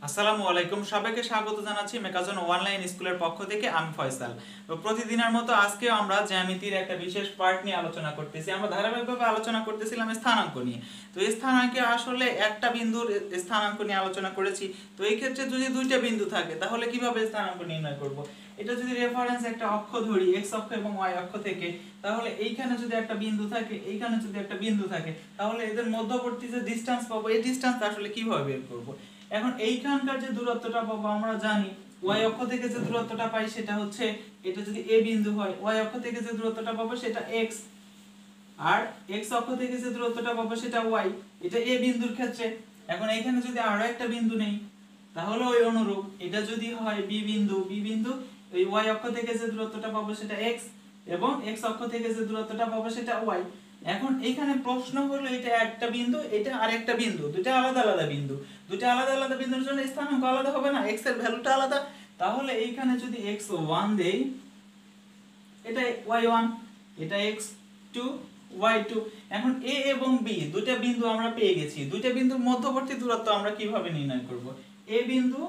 আসসালামু আলাইকুম, সবাইকে স্বাগত জানাচ্ছি মেকাজন অনলাইন স্কুলের পক্ষ থেকে। আমি ফয়সাল। তো প্রতিদিনের মতো আজকে আমরা জ্যামিতির একটা বিশেষ পার্ট নিয়ে আলোচনা করতেছি। আমরা ধারাবাহিকভাবে আলোচনা করতেছিলাম স্থানাঙ্ক নিয়ে। তো এই স্থানাঙ্কে আসলে একটা বিন্দুর স্থানাঙ্ক নিয়ে আলোচনা করেছি। তো এই ক্ষেত্রে যদি দুইটা বিন্দু থাকে তাহলে কিভাবে স্থানাঙ্ক নির্ণয় করব। এটা যদি রেফারেন্স একটা অক্ষ ধরি, এক্স অক্ষ এবং ওয়াই অক্ষ থেকে, তাহলে এইখানে যদি একটা বিন্দু থাকে, এইখানে যদি একটা বিন্দু থাকে, তাহলে এদের মধ্যবর্তী যে ডিসটেন্স পাবো, এই ডিসটেন্স আসলে কিভাবে বের করব। এখন এইখানকার যে দূরত্বটা পাবো আমরা জানি y অক্ষ থেকে যে দূরত্বটা পাই সেটা হচ্ছে, এটা যদি a বিন্দু হয়, y অক্ষ থেকে যে দূরত্বটা পাবো সেটা x, আর x অক্ষ থেকে যে দূরত্বটা পাবো সেটা y, এটা a বিন্দুর ক্ষেত্রে। এখন এইখানে যদি আরো একটা বিন্দু নেই তাহলে ওই অনুরূপ এটা যদি হয় b বিন্দু, ওই y অক্ষ থেকে যে দূরত্বটা পাবো সেটা x এবং x অক্ষ থেকে যে দূরত্বটা পাবো সেটা y। এখন এইখানে প্রশ্ন হলো, এটা একটা বিন্দু, এটা আরেকটা বিন্দু, দুটো আলাদা আলাদা বিন্দু, দুটো আলাদা আলাদা বিন্দুর জন্য স্থানাঙ্ক আলাদা হবে না, x এর ভ্যালুটা আলাদা। তাহলে এইখানে যদি x1 দেই, এটা y1, এটা x2, y2। এখন a এবং b দুটো বিন্দু আমরা পেয়ে গেছি। দুটো বিন্দুর মধ্যবর্তী দূরত্ব আমরা কিভাবে নির্ণয় করব? a বিন্দু,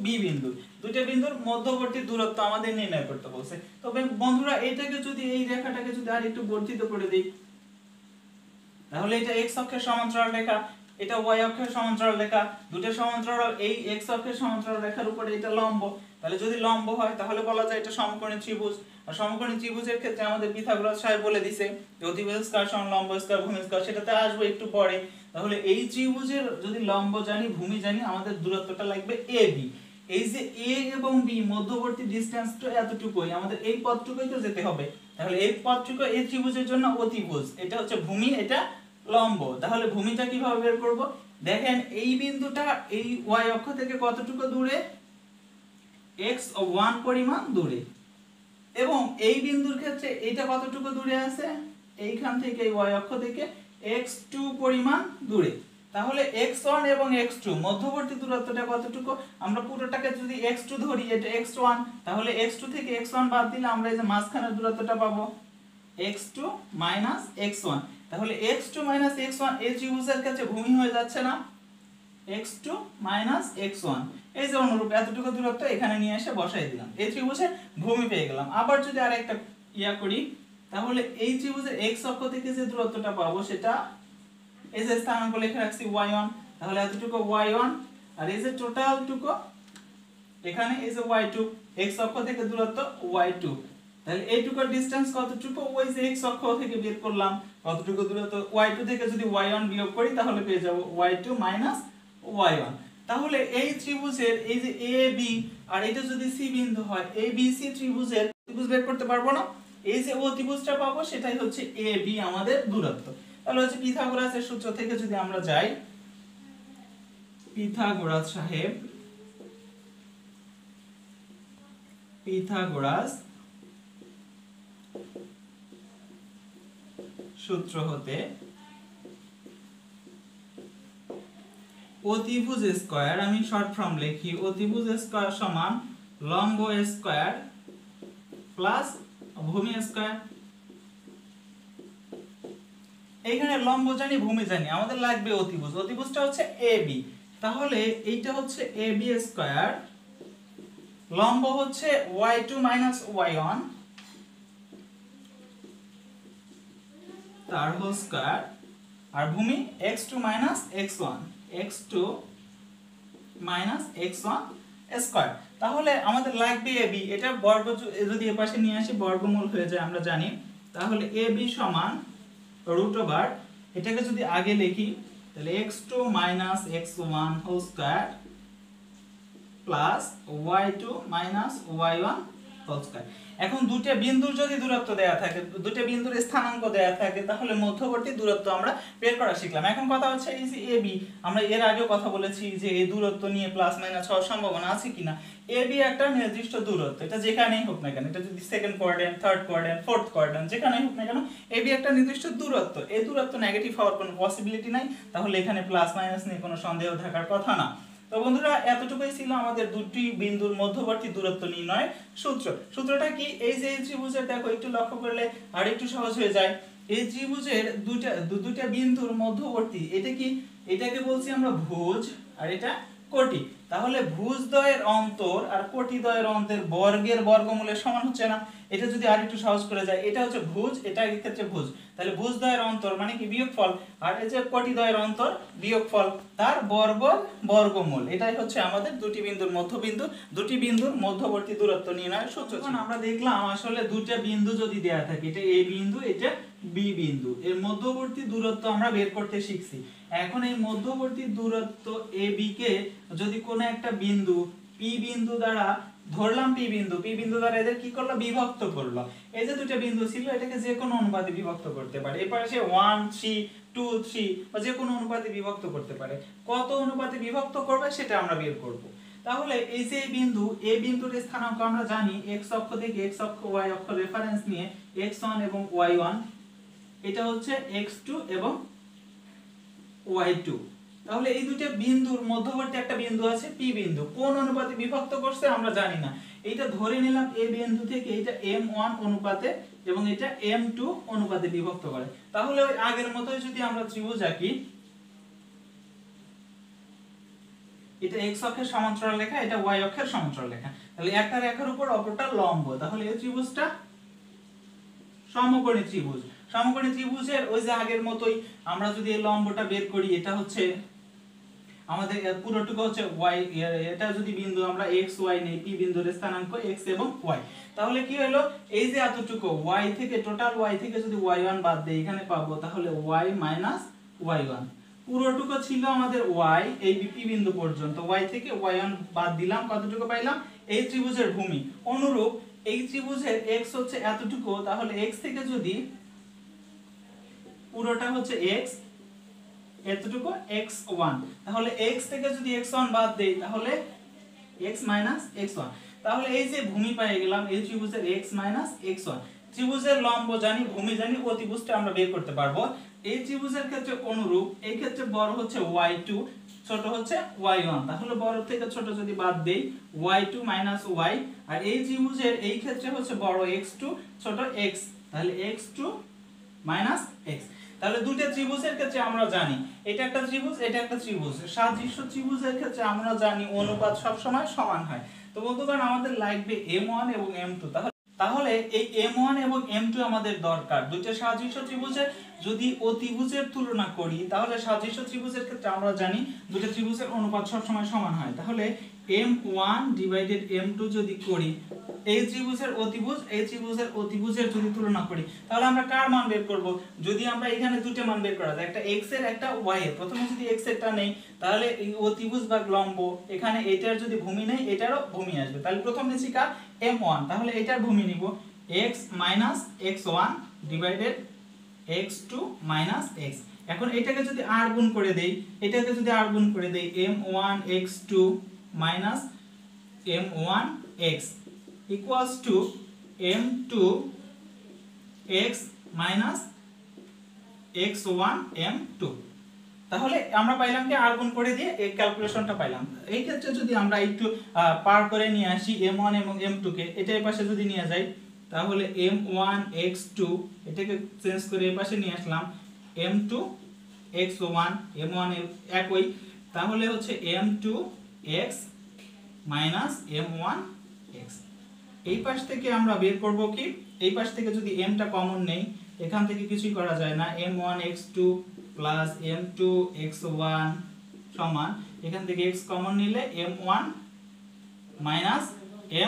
b বিন্দু, দুটো বিন্দুর মধ্যবর্তী দূরত্ব আমাদের নির্ণয় করতে বলছে। তবে বন্ধুরা এটাকে যদি, এই রেখাটাকে যদি আর একটু বর্ধিত করে দেই, তাহলে এটা x অক্ষের সমান্তরাল রেখা, এটা y অক্ষের সমান্তরাল রেখা, দুটো সমান্তরাল, এই x অক্ষের সমান্তরাল রেখার উপরে এটা লম্ব। তাহলে যদি লম্ব হয় তাহলে বলা যায় এটা সমকোণী ত্রিভুজ। আর সমকোণী ত্রিভুজের ক্ষেত্রে আমাদের পিথাগোরাস সাহেব বলে দিয়েছে যে অতিভুজ স্কয়ার সমান লম্ব স্কয়ার ভূমি স্কয়ার, সেটাতে আসবো একটু পরে। তাহলে এই ত্রিভুজের যদি লম্ব জানি, ভূমি জানি, আমাদের দূরত্বটা লাগবে ab। এই যে a এবং b মধ্যবর্তী ডিসটেন্সটা এতটুকুই, আমাদের এই পথটুকুই তো যেতে হবে। তাহলে এই পথটুকু এই ত্রিভুজের জন্য অতিভুজ, এটা হচ্ছে ভূমি, এটা লম্ব। তাহলে ভূমিটা কিভাবে বের করব? দেখেন এই বিন্দুটা এই y অক্ষ থেকে কতটুকু দূরে, x1 পরিমাণ দূরে, এবং এই বিন্দুর ক্ষেত্রে এটা কতটুকু দূরে আছে, এইখান থেকে এই y অক্ষ থেকে x2 পরিমাণ দূরে। তাহলে x1 এবং x2 মধ্যবর্তী দূরত্বটা কতটুকু? আমরা পুরোটাকে যদি x2 ধরি, এটা x1, তাহলে x2 থেকে x1 বাদ দিলে আমরা এই যে মাঝখানের দূরত্বটা পাবো x2 x1। তাহলে x2 x1 এই ত্রিভুজের কাছে ভূমি হয়ে যাচ্ছে না, x2 x1। এই যে অনুরূপ এতটুকু দূরত্ব এখানে নিয়ে এসে বসাই দিলাম, এই ত্রিভুজের ভূমি পেয়ে গেলাম। আবার যদি আরেকটা করি, তাহলে এই ত্রিভুজের x অক্ষ থেকে যে দূরত্বটা পাবো সেটা, এই যে স্থানাঙ্ক লিখে রাখছি y1, তাহলে এতটুকু y1, আর এই যে টোটাল টুকু এখানে এই যে y2, x অক্ষ থেকে দূরত্ব y2। তাহলে এইটুকুর ডিসটেন্স কতটুকু? ওই যে x অক্ষ থেকে বের করলাম কতটুকু দূরত্ব, y2 থেকে যদি y1 বিয়োগ করি তাহলে পেয়ে যাব y2 y1। তাহলে এই ত্রিভুজের এই যে AB, আর এটা যদি C বিন্দু হয়, ABC ত্রিভুজের ত্রিভুজ বের করতে পারবো না? এই যে অতিভুজটা পাবো সেটাই হচ্ছে AB আমাদের দূরত্ব। তাহলে হচ্ছে পিথাগোরাসের সূত্র থেকে যদি আমরা যাই, পিথাগোরাস সূত্র হতে অতিভুজ স্কয়ার, আমি শর্ট ফর্ম লিখি, অতিভুজ স্কয়ার সমান লম্ব স্কয়ার প্লাস ভূমি স্কয়ার। এইখানে লম্ব জানি, ভূমি জানি, আমাদের লাগবে অতিভুজ। অতিভুজটা হচ্ছে AB, তাহলে এইটা হচ্ছে AB স্কয়ার, লম্ব হচ্ছে y2 y1 তার হোল স্কয়ার, আর ভূমি x2 x1 x1 স্কয়ার। তাহলে আমাদের লাগবে AB, এটা বর্গ যদি এর পাশে নিয়ে আসি বর্গমূল হয়ে যায় আমরা জানি। তাহলে AB সমান √, এটাকে যদি আগে লিখি তাহলে x2 x1 whole square plus y2 y1 whole square. এখন দুটো বিন্দুর যদি দূরত্ব দেয়া থাকে, দুটো বিন্দুর স্থানাঙ্ক দেয়া থাকে, তাহলে মধ্যবর্তী দূরত্ব আমরা বের করা শিখলাম। এখন কথা হচ্ছে এই যে AB, আমরা এর আগেও কথা বলেছি যে এই দূরত্ব নিয়ে প্লাস মাইনাস হওয়ার সম্ভাবনা আছে কিনা। AB একটা নির্দিষ্ট দূরত্ব, এটা যেখানেই হোক না কেন, এটা যদি second quadrant, third quadrant, fourth quadrant, যেখানেই হোক না কেন, AB একটা নির্দিষ্ট দূরত্ব। এই দূরত্ব নেগেটিভ হওয়ার কোনো পসিবিলিটি নাই, তাহলে এখানে প্লাস মাইনাস নিয়ে কোনো সন্দেহ থাকার কথা না। তো বন্ধুরা এতটুকুই ছিল আমাদের দুটি বিন্দুর মধ্যবর্তী দূরত্ব নির্ণয় সূত্র। সূত্রটা কি? এই যে এই ত্রিভুজের দেখো একটু লক্ষ্য করলে আর একটু সহজ হয়ে যায়। এই ত্রিভুজের দুইটা বিন্দুর মধ্যবর্তী, এটা কি, এটাকে বলছি আমরা ভুজ, আর এটা কোটি। তাহলে ভুজদ্বয়ের অন্তর আর কোটিদ্বয়ের অন্তের বর্গের বর্গমূলের সমান হচ্ছে না? এটা যদি আর একটু সহজ করে যায়, এটা হচ্ছে ভুজ, এটা এই ক্ষেত্রে ভুজ, তাহলে ভুজদ্বয়ের অন্তর মানে কি বিয়োগফল, আর এই যে কোটিদ্বয়ের অন্তর বিয়োগফল তার বর্গমূল। এটাই হচ্ছে আমাদের দুটি বিন্দুর মধ্যবিন্দু, দুটি বিন্দুর মধ্যবর্তী দূরত্ব নির্ণয়ের সূত্র। আমরা দেখলাম আসলে দুটো বিন্দু যদি দেয়া থাকে, এটা এ বিন্দু, এটা বি বিন্দু, এর মধ্যবর্তী দূরত্ব আমরা বের করতে শিখছি। এখন এই মধ্যবর্তী দূরত্ব এ বি কে যদি কোনো একটা বিন্দু পি বিন্দু দ্বারা ধরলাম, পি বিন্দু দ্বারা এদের কি করলো, বিভক্ত করলো। এই যে দুটো বিন্দু ছিল এটাকে যে কোনো অনুপাতে বিভক্ত করতে পারে, এর পাশে 1 3 2 3 বা যে কোনো অনুপাতে বিভক্ত করতে পারে। কত অনুপাতে বিভক্ত করবে সেটা আমরা বের করব। তাহলে এই যে বিন্দু এ বিন্দুর স্থানাঙ্ক আমরা জানি x অক্ষ থেকে x অক্ষ y অক্ষ রেফারেন্স নিয়ে x1 এবং y1, এটা হচ্ছে x2 এবং y2। তাহলে এই দুটো বিন্দুর মধ্যবর্তী একটা বিন্দু আছে পি বিন্দু, কোন অনুপাতে বিভক্ত করছে আমরা জানি না। এইটা ধরে নিলাম এ বিন্দু থেকে এটা m1 অনুপাতে এবং এটা m2 অনুপাতে বিভক্ত করে। তাহলে ওই আগের মতোই যদি আমরা ত্রিভুজ আঁকি, এটা x অক্ষের সমান্তরাল রেখা, এটা y অক্ষের সমান্তরাল রেখা, তাহলে একটা রেখার উপর অপরটা লম্ব, তাহলে এই ত্রিভুজটা সমকোণী ত্রিভুজ। সমকোণী ত্রিভুজের ওই যে আগের মতোই আমরা যদি এই লম্বটা বের করি, এটা হচ্ছে আমাদের পুরোটুকু হচ্ছে y, এটা যদি বিন্দু আমরা x y নেই, p বিন্দুর স্থানাঙ্ক x এবং y, তাহলে কি হলো, এই যে এতটুকু y থেকে টোটাল y থেকে যদি y1 বাদ দেই এখানে পাবো, তাহলে y y1 পুরোটুকু ছিল আমাদের y এই p বিন্দু পর্যন্ত, y থেকে y1 বাদ দিলাম, কতটুকু পাইলাম, এই ত্রিভুজের ভূমি। অনুরূপ এই ত্রিভুজের x হচ্ছে এতটুকু, তাহলে x থেকে যদি পুরোটা হচ্ছে x, এতটুকু x1, তাহলে x থেকে যদি x1 বাদ দেই তাহলে x x1, তাহলে এই যে ভূমি পেয়ে গেলাম এই ত্রিভুজের x x1। ত্রিভুজের লম্ব জানি, ভূমি জানি, অতিভুজটা আমরা বের করতে পারবো। এই ত্রিভুজের ক্ষেত্রে অনুরূপ এই ক্ষেত্রে বড় হচ্ছে y2, ছোট হচ্ছে y1, তাহলে বড় থেকে ছোট যদি বাদ দেই y2 y, আর এই ত্রিভুজের এই ক্ষেত্রে হচ্ছে বড় x2, ছোট x, তাহলে x2 x। তাহলে দুটো ত্রিভুজের ক্ষেত্রে আমরা জানি এটা একটা ত্রিভুজ, এটা একটা ত্রিভুজ, সাদৃশ্য ত্রিভুজের ক্ষেত্রে আমরা জানি অনুপাত সব সময় সমান হয়। তো বন্ধুগণ আমাদের লাগবে m1 এবং m2, তাহলে এই m1 এবং m2 আমাদের দরকার। দুটো সাদৃশ্য ত্রিভুজের যদি অতিভুজের তুলনা করি, তাহলে সাদৃশ্য ত্রিভুজের ক্ষেত্রে আমরা জানি দুটো ত্রিভুজের অনুপাত সব সময় সমান হয়। তাহলে m1 ডিভাইডেড m2 যদি করি, এই ত্রিভুজের অতিভুজ এই ত্রিভুজের অতিভুজের যদি তুলনা করি, তাহলে আমরা কার মান বের করব? যদি আমরা এখানে দুটো মান বের করা যায়, একটা x এর একটা y এর, প্রথমে যদি x এরটা নেই তাহলে এই অতিভুজ বা লম্ব, এখানে এটার যদি ভূমি নেই এটারও ভূমি আসবে, তাহলে প্রথম নিচে কার m1, তাহলে এটার ভূমি নিব x x1 divided x2 x। এখন এটাকে যদি r গুণ করে দেই, এটাকে যদি r গুণ করে দেই m1 x2 m1 x equals to m2 x x1 m2। তাহলে আমরা পাইলাম কি r গুণ করে দিয়ে এই ক্যালকুলেশনটা পাইলাম। এই ক্ষেত্রে যদি আমরা একটু পার করে নিয়ে আসি m1 এবং m2 কে, এটা এই পাশে যদি নিয়ে যাই তাহলে m1 x2 এটাকে চেঞ্জ করে এই পাশে নিয়ে আসলাম m2 x1, m1 একই, তাহলে হচ্ছে m2 x m1 x। এই পাশ থেকে আমরা বের করব কি, এই পাশ থেকে যদি m টা কমন নেই, এখান থেকে কিছুই করা যায় না, m1 x2 plus m2 x1 সমান, এখান থেকে x কমন নিলে m1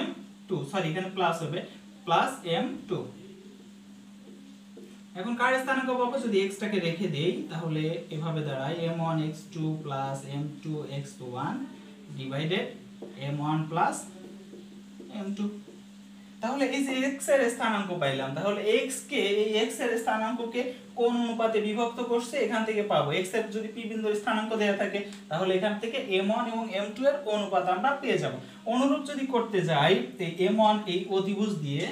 m2, সরি এখানে প্লাস হবে, প্লাস m2। এখন কার স্থানাঙ্ক পাবো, যদি x টাকে রেখে দেই তাহলে এভাবে দাঁড়ায় m1 x2 plus m2 x1 divided m1 plus m2। তাহলে এই যে x এর স্থানাঙ্ক পাইলাম, তাহলে x কে, এই x এর স্থানাঙ্ককে কোন অনুপাতে বিভক্ত করছে এখান থেকে পাবো। x এর যদি p বিন্দুর স্থানাঙ্ক দেয়া থাকে তাহলে এখান থেকে m1 এবং m2 এর অনুপাত আমরা পেয়ে যাব। অনুরূপ যদি করতে যাই এই m1 এই অতিভুজ দিয়ে,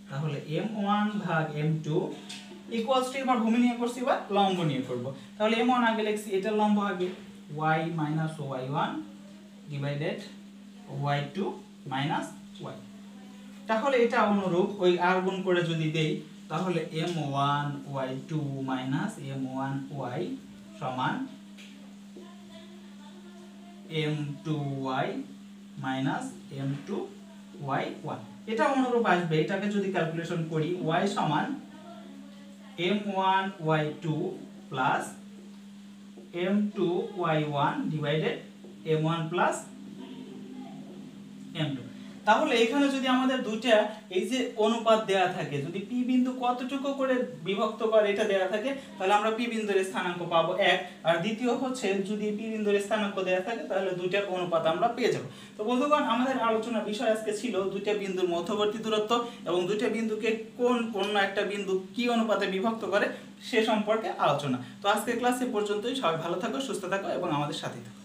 তাহলে m1 ভাগ m2 ইকুয়ালস টু, এবার ভূমি নিয়ে করছি বা লম্ব নিয়ে করব, তাহলে m1 আগে লিখছি, এটা লম্ব আগে y y1 divided y2 y। তাহলে এটা অনুরূপ ওই r গুণ করে যদি দেই তাহলে m1 y2 m1 y সমান m2y মাইনাস m2y1। এটা অনুরূপ আসবে, এটাকে যদি ক্যালকুলেশন করি y সমান m1y2 plus m2y1 divided m1 plus m2। তাহলে এখানে যদি আমাদের দুইটা এই যে অনুপাত দেয়া থাকে, যদি p বিন্দু কতটুকু করে বিভক্ত করে এটা দেয়া থাকে, তাহলে আমরা p বিন্দুর স্থানাঙ্ক পাবো 1। আর দ্বিতীয় হচ্ছে যদি p বিন্দুর স্থানাঙ্ক দেয়া থাকে তাহলে দুইটার অনুপাত আমরা পেয়ে যাব। তো বন্ধুগণ, আমাদের আলোচনার বিষয় আজকে ছিল দুইটা বিন্দুর মধ্যবর্তী দূরত্ব এবং দুইটা বিন্দুকে কোন অন্য একটা বিন্দু কি অনুপাতে বিভক্ত করে সে সম্পর্কে আলোচনা। তো আজকের ক্লাস এ পর্যন্তই। সবাই ভালো থাকো, সুস্থ থাকো এবং আমাদের সাথে থাকো।